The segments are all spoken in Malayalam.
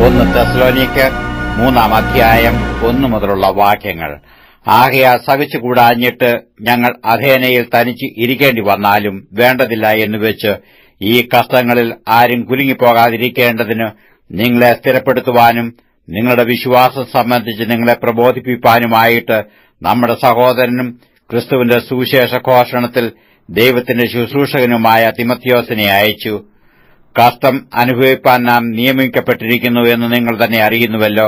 1 തെസ്സലോനിക്കർ 3-ാം 1 മുതലുള്ള വാക്യങ്ങൾ. ആകയാൽ സഹിച്ചുകൂടാഞ്ഞിട്ട് ഞങ്ങൾ അഥേനയിൽ തനിച്ച് ഇരിക്കേണ്ടി വന്നാലും വേണ്ടതില്ല എന്നുവെച്ച് ഈ കഷ്ടങ്ങളിൽ ആരും കുലുങ്ങിപ്പോകാതിരിക്കേണ്ടതിന് നിങ്ങളെ സ്ഥിരപ്പെടുത്തുവാനും നിങ്ങളുടെ വിശ്വാസം സംബന്ധിച്ച് നിങ്ങളെ പ്രബോധിപ്പിക്കാനുമായിട്ട് നമ്മുടെ സഹോദരനും ക്രിസ്തുവിന്റെ സുവിശേഷ ഘോഷണത്തിൽ ദൈവത്തിന്റെ ശുശ്രൂഷകനുമായ തിമൊഥെയോസിനെ അയച്ചു. കഷ്ടം അനുഭവിപ്പാൻ നാം നിയമിക്കപ്പെട്ടിരിക്കുന്നു എന്ന് നിങ്ങൾ തന്നെ അറിയുന്നുവല്ലോ.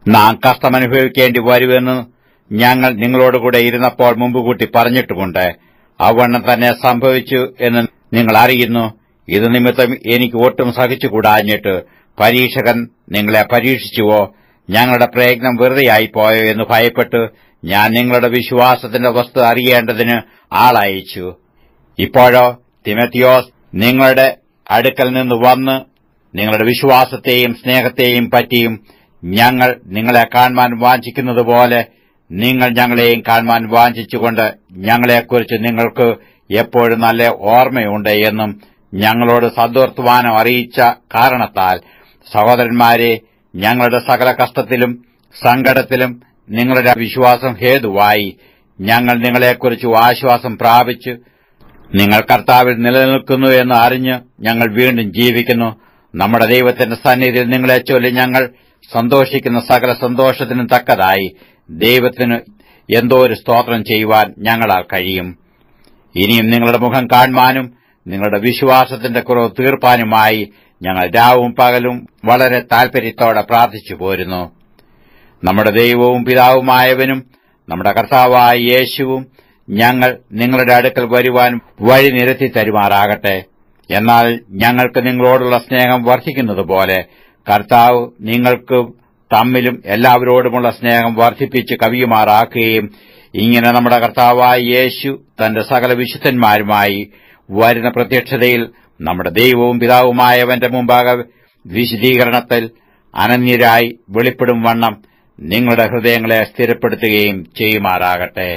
നാം കഷ്ടമനുഭവിക്കേണ്ടി വരുമെന്ന് ഞങ്ങൾ നിങ്ങളോടുകൂടെ ഇരുന്നപ്പോൾ മുമ്പുകൂട്ടി പറഞ്ഞിട്ടുമുണ്ട്. അവണ്ണം തന്നെ സംഭവിച്ചു എന്ന് നിങ്ങൾ അറിയുന്നു. ഇത് നിമിത്തം എനിക്ക് ഒട്ടും സഹിച്ചുകൂടാഞ്ഞിട്ട് പരീക്ഷകൻ നിങ്ങളെ പരീക്ഷിച്ചുവോ, ഞങ്ങളുടെ പ്രയത്നം വെറുതെയായിപ്പോയോ എന്ന് ഭയപ്പെട്ട് ഞാൻ നിങ്ങളുടെ വിശ്വാസത്തിന്റെ വസ്തു അറിയേണ്ടതിന് ആളയച്ചു. ഇപ്പോഴോ തിമൊഥെയോസ് നിങ്ങളുടെ അടുക്കൽ നിന്ന് വന്ന് നിങ്ങളുടെ വിശ്വാസത്തെയും സ്നേഹത്തെയും പറ്റിയും ഞങ്ങൾ നിങ്ങളെ കാണുവാൻ വാഞ്ചിക്കുന്നതുപോലെ നിങ്ങൾ ഞങ്ങളെയും കാണുവാൻ വാഞ്ചിച്ചുകൊണ്ട് ഞങ്ങളെക്കുറിച്ച് നിങ്ങൾക്ക് എപ്പോഴും നല്ല ഓർമ്മയുണ്ട് എന്നും ഞങ്ങളോട് സദ്വർത്തമാനം അറിയിച്ച കാരണത്താൽ സഹോദരന്മാരെ, ഞങ്ങളുടെ സകല കഷ്ടത്തിലും സങ്കടത്തിലും നിങ്ങളുടെ വിശ്വാസം ഹേതുവായി ഞങ്ങൾ നിങ്ങളെക്കുറിച്ച് ആശ്വാസം പ്രാപിച്ചു നിങ്ങൾ കർത്താവിൽ നിലനിൽക്കുന്നു എന്ന് അറിഞ്ഞ് ഞങ്ങൾ വീണ്ടും ജീവിക്കുന്നു. നമ്മുടെ ദൈവത്തിന്റെ സന്നിധിയിൽ നിങ്ങളെ ചൊല്ലി ഞങ്ങൾ സന്തോഷിക്കുന്ന സകല സന്തോഷത്തിനും തക്കതായി ദൈവത്തിന് എന്തോ ഒരു സ്തോത്രം ചെയ്യുവാൻ ഞങ്ങളാൽ കഴിയും. ഇനിയും നിങ്ങളുടെ മുഖം കാണുവാനും നിങ്ങളുടെ വിശ്വാസത്തിന്റെ കുറവ് തീർപ്പാനുമായി ഞങ്ങൾ രാവും പകലും വളരെ താൽപര്യത്തോടെ പ്രാർത്ഥിച്ചു പോരുന്നു. നമ്മുടെ ദൈവവും പിതാവുമായവനും നമ്മുടെ കർത്താവായ യേശുവും ഞങ്ങൾ നിങ്ങളുടെ അടുക്കൽ വരുവാൻ വഴി നിരത്തി തരുമാറാകട്ടെ. എന്നാൽ ഞങ്ങൾക്ക് നിങ്ങളോടുള്ള സ്നേഹം വർദ്ധിക്കുന്നതുപോലെ കർത്താവ് നിങ്ങൾക്ക് തമ്മിലും എല്ലാവരോടുമുള്ള സ്നേഹം വർദ്ധിപ്പിച്ച് കവിയുമാറാക്കുകയും ഇങ്ങനെ നമ്മുടെ കർത്താവായ യേശു തന്റെ സകല വിശുദ്ധന്മാരുമായി വരുന്ന പ്രത്യക്ഷതയിൽ നമ്മുടെ ദൈവവും പിതാവുമായവന്റെ മുമ്പാകെ വിശദീകരണത്തിൽ അനന്യരായി വെളിപ്പെടും വണ്ണം നിങ്ങളുടെ ഹൃദയങ്ങളെ സ്ഥിരപ്പെടുത്തുകയും ചെയ്യുമാറാകട്ടെ.